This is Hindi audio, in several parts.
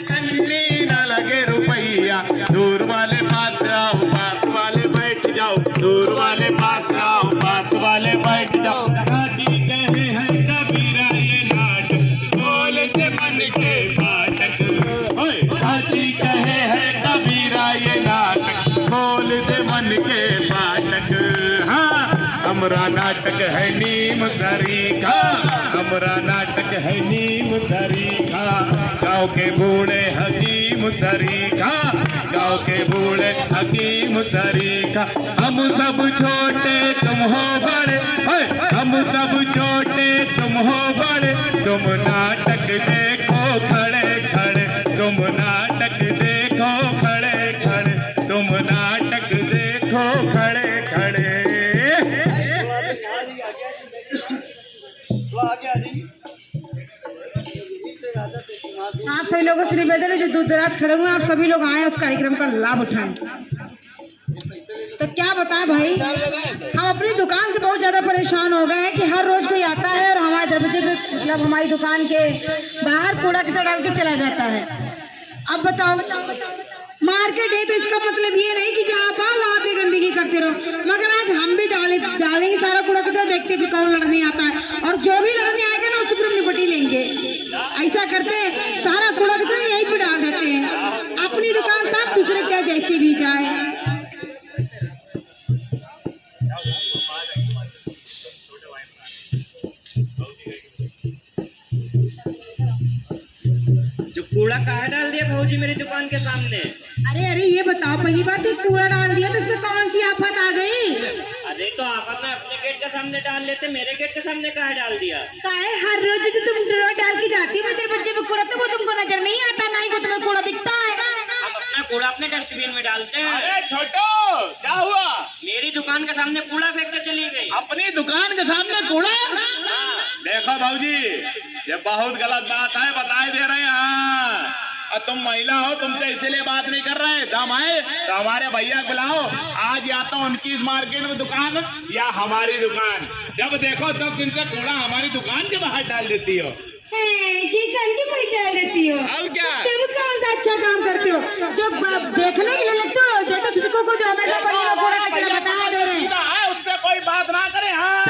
ठंडी न लगे रुपैया, दूर वाले पास जाओ, पास वाले बैठ जाओ, दूर वाले पास जाओ, पास वाले बैठ जाओ। हाजी कहे हैं कबीरा ये नाटक, बोलते मन के फाटक। हाजी कहे हैं कबीरा ये नाटक, बोलते मन के फाटक। हाँ, हमारा नाटक है नीम तरीका, हमारा नाटक है नीम तरीका। गाँव के बूढ़े हकीम तरीका, गाँव के बूढ़े हकीम तरीका। हम सब छोटे तुम हो बड़े, हम सब छोटे तुम हो बड़े, तुम नाटक देखो खड़े खड़े, तुम नाटक देखो खड़े खड़े, तुम नाटक देखो खड़े खड़े। आप सभी लोगों से निवेदन है जो दूर दराज खड़े हुए आप सभी लोग आए उस कार्यक्रम का लाभ उठाएं। तो क्या बताएं भाई, हम अपनी दुकान से बहुत ज्यादा परेशान हो गए हैं कि हर रोज कोई आता है और हमारे दरवाजे पे मतलब हमारी दुकान के बाहर कूड़ा कचरा डाल के चला जाता है। अब बताओ, मार्केट है तो इसका मतलब ये नहीं कि जहाँ पाओ वहाँ पे गंदगी करते रहो, मगर आज हम भी डालेंगे सारा कूड़ा कचरा, देखते भी कौन लड़ने आता है और जो भी लड़ने आएगा ना उससे फिर निपटी लेंगे। ऐसा करते हैं, सारा कूड़ा कचरा यहीं पे डाल देते हैं, अपनी दुकान साफ, दूसरे क्या जैसे भी जाए। जो कूड़ा कहाँ डाल दिया भाजी मेरी दुकान के सामने? अरे अरे ये बताओ, पहली बात तो कूड़ा डाल दिया तो इसमें कौन सी आफत आ गई? अरे तो आफत में अपने गेट के सामने डाल लेते, मेरे गेट के सामने कहाँ डाल दिया? काहे हर रोज जो तुम कूड़ा डाल के जाती हो तेरे बच्चे पे कूड़ा, तो वो तुमको नजर नहीं आता, ना ही वो तुम्हें कूड़ा दिखता है। हम अपना कूड़ा अपने डस्टबिन में डालते हैं। अरे छोटो, क्या हुआ? मेरी दुकान के सामने कूड़ा फेंक के चली गई। अपनी दुकान के सामने कूड़ा? देखो भाऊजी, ये बहुत गलत बात है, बताए दे रहे हैं। और तुम महिला हो, तुमसे इसीलिए बात नहीं कर रहे। दम आए तो हमारे भैया बुलाओ, आज या तो उनकी इस मार्केट में दुकान या हमारी दुकान, जब देखो तब तुमसे कूड़ा हमारी दुकान के बाहर डाल देती हो। डाल देती हो और क्या? तुम कौन सा अच्छा काम करते हो जो देखने के लिए लगते हो, देखो छिटकों को जो हमेशा कूड़ा कचरा बता दे रहे हैं, उससे कोई बात ना करे। हाँ,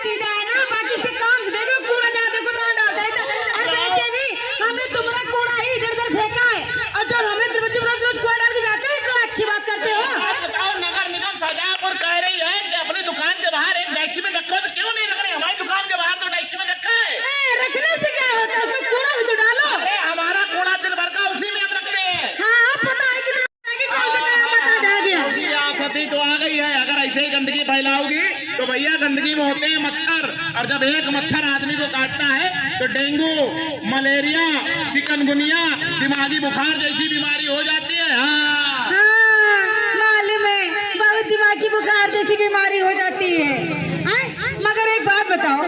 सीधा है ना, बाकी से काम देखो, कूड़ा जहाँ देखो तहाँ डालते हैं। और वैसे भी हमने तुम्हारा कूड़ा ही इधर उधर फेंका है, और जो हमें रोज रोज कूड़ा डाल के जाते हैं, तो अच्छी बात करते हो। बताओ, नगर निगम शाहजहांपुर कह रही है कि अपनी दुकान के बाहर एक डैक्सी में रखो, तो क्यों नहीं रख रहे? हमारी दुकान के बाहर तो डैक्सी में रखा है। रखने से क्या होता है, उसमें कूड़ा भी तो डालो। अरे हमारा कूड़ा दिन भर का उसी में हम रखते हैं। हाँ, पता है कि कौन सा काम बता गया। आफत तो आ गई है, अगर ऐसे ही गंदगी फैलाओगी तो भैया गंदगी में होते हैं मच्छर, और जब एक मच्छर आदमी को काटता है तो डेंगू, मलेरिया, चिकनगुनिया, दिमागी बुखार जैसी बीमारी हो जाती है। हाँ, मालूम है, बहुत दिमागी बुखार जैसी बीमारी हो जाती है। मगर एक बात बताओ,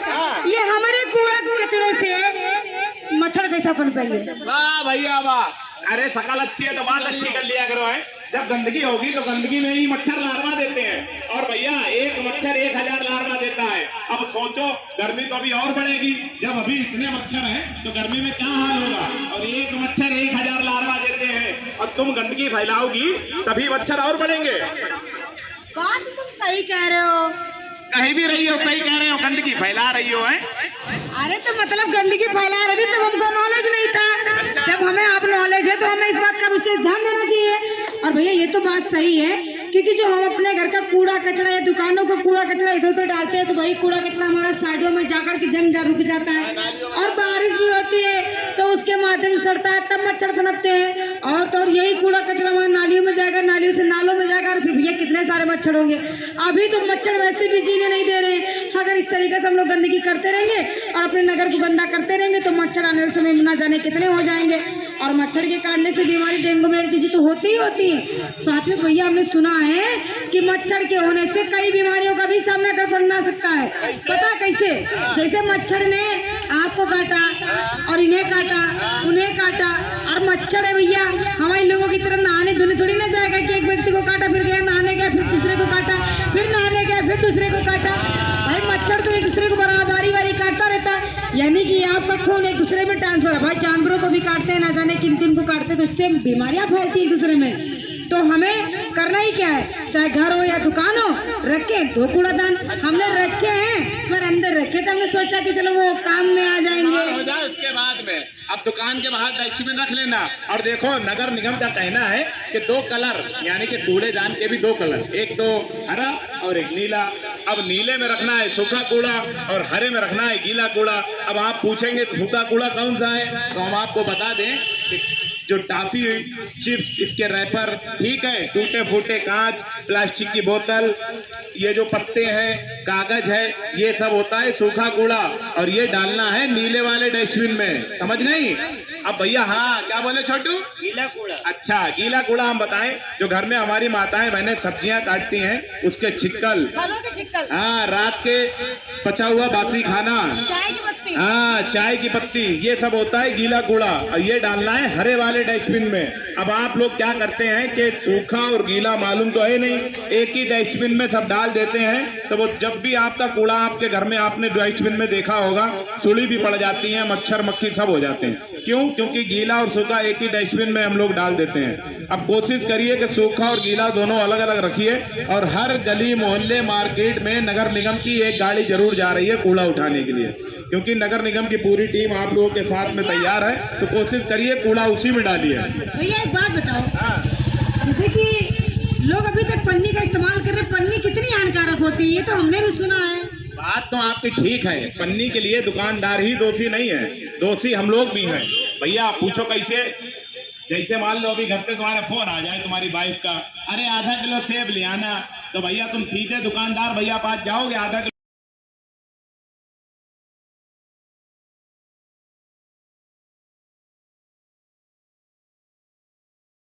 ये हमारे कूड़ा कचरे से मच्छर कैसा पनपेंगे? वाह भैया वाह, अरे शकल अच्छी है तो बात अच्छी कर लिया करो है। जब गंदगी होगी तो गंदगी में ही मच्छर लार्वा देते हैं, और भैया एक मच्छर 1000 लार्वा देता है। अब सोचो, गर्मी तो अभी और बढ़ेगी, जब अभी इतने मच्छर हैं तो गर्मी में क्या हाल होगा। और एक मच्छर 1000 लार्वा देते हैं, और तुम गंदगी फैलाओगी तभी मच्छर और बढ़ेंगे। बात तुम सही कह रहे हो, कहीं भी रही हो सही कह रहे हो, गंदगी फैला रही हो है। अरे तो मतलब गंदगी फैला रही थी, तब हमको नॉलेज नहीं था। जब हमें आप नॉलेज है तो हमें इस बात का विशेष ध्यान देना चाहिए। और भैया ये तो बात सही है, क्योंकि जो हम अपने घर का कूड़ा कचरा या दुकानों का कूड़ा कचरा इधर उधर डालते हैं तो वही कूड़ा कचरा हमारा साइडों में जाकर के जंग रुक जाता है, और बारिश भी होती है तो उसके माध्यम से सड़ता है, तब मच्छर पनपते हैं। और तो यही कूड़ा कचरा हमारे नालियों में जाएगा, नालियों से नालों में जाएगा, और फिर भैया कितने सारे मच्छर होंगे। अभी तो मच्छर वैसे भी जीने नहीं दे रहे। अगर इस तरीके से हम लोग गंदगी करते रहेंगे और अपने नगर को गंदा करते रहेंगे तो मच्छर आने वाले समय में ना जाने कितने हो जाएंगे, और मच्छर के काटने से बीमारी डेंगू में किसी तो होती ही होती है। साथ में भैया हमने सुना है कि मच्छर के होने से कई बीमारियों का भी सामना करना सकता है। पता कैसे? जैसे मच्छर ने आपको काटा और इन्हें काटा, उन्हें काटा, और मच्छर है भैया हमारे लोगों की तरह नहाने धोने थोड़ी ना जाएगा कि एक व्यक्ति को काटा फिर गया नहाने गया, फिर दूसरे को काटा, फिर नहाने गया, फिर दूसरे को काटा। भाई मच्छर तो एक दूसरे को बारी बारी काटता रहता जाता, यानी कि आपका खून एक दूसरे में ट्रांसफर है। भाई जानवरों को भी काटते हैं, ना जाने किन किन को काटते हैं, तो इससे बीमारियां फैलती हैं एक दूसरे में। तो हमें करना ही क्या है, चाहे घर हो या दुकान हो, रखे 2 कूड़ादान। हमने रखे हैं पर अंदर रखे, तो हमने सोचा कि चलो वो काम में आ जाएंगे। हो जाए उसके बाद में अब दुकान के बाहर डस्टबिन रख लेना। और देखो नगर निगम का कहना है कि 2 कलर यानी कि कूड़ेदान के भी 2 कलर, एक तो हरा और एक नीला। अब नीले में रखना है सूखा कूड़ा और हरे में रखना है गीला कूड़ा। अब आप पूछेंगे सूखा कूड़ा कौन सा है, तो हम आपको बता दें कि जो टॉफी चिप्स, इसके रैपर, ठीक है, टूटे फूटे कांच, प्लास्टिक की बोतल, ये जो पत्ते हैं, कागज है, ये सब होता है सूखा कूड़ा और ये डालना है नीले वाले डस्टबिन में। समझ नहीं? अब भैया हाँ क्या बोले छोटू? गीला कूड़ा। अच्छा गीला कूड़ा हम बताएं, जो घर में हमारी माताएं बहनें सब्जियां काटती हैं उसके छिक्कल, फलों के छिक्कल, हाँ रात के पचा हुआ बासी खाना, चाय की पत्ती, हाँ चाय की पत्ती, ये सब होता है गीला कूड़ा और ये डालना है हरे वाले डस्टबिन में। अब आप लोग क्या करते हैं कि सूखा और गीला मालूम तो है नहीं, एक ही डस्टबिन में सब डाल देते हैं। तो वो जब भी आपका कूड़ा आपके घर में आपने डस्टबिन में देखा होगा, सुली भी पड़ जाती है, मच्छर मक्खी सब हो जाते हैं। क्यों? क्योंकि गीला और सूखा एक ही डस्टबिन में हम लोग डाल देते हैं। अब कोशिश करिए कि सूखा और गीला दोनों अलग अलग रखिए और हर गली मोहल्ले मार्केट में नगर निगम की एक गाड़ी जरूर जा रही है कूड़ा उठाने के लिए, क्योंकि नगर निगम की पूरी टीम आप लोगों के साथ में तैयार है। तो कोशिश करिए कूड़ा उसी में डालिए। भैया एक बात बताओ, हाँ। जैसे कि लोग अभी तक पन्नी का इस्तेमाल कर रहे हैं, पन्नी कितनी हानिकारक होती है, ये तो हमने भी सुना है। बात तो आपकी ठीक है, पन्नी के लिए दुकानदार ही दोषी नहीं है, दोषी हम लोग भी हैं। भैया पूछो कैसे? जैसे मान लो अभी घर से तुम्हारा फोन आ जाए तुम्हारी वाइफ का, अरे आधा किलो सेब ले आना, तो भैया तुम सीधे दुकानदार भैया पास जाओगे, आधा किलो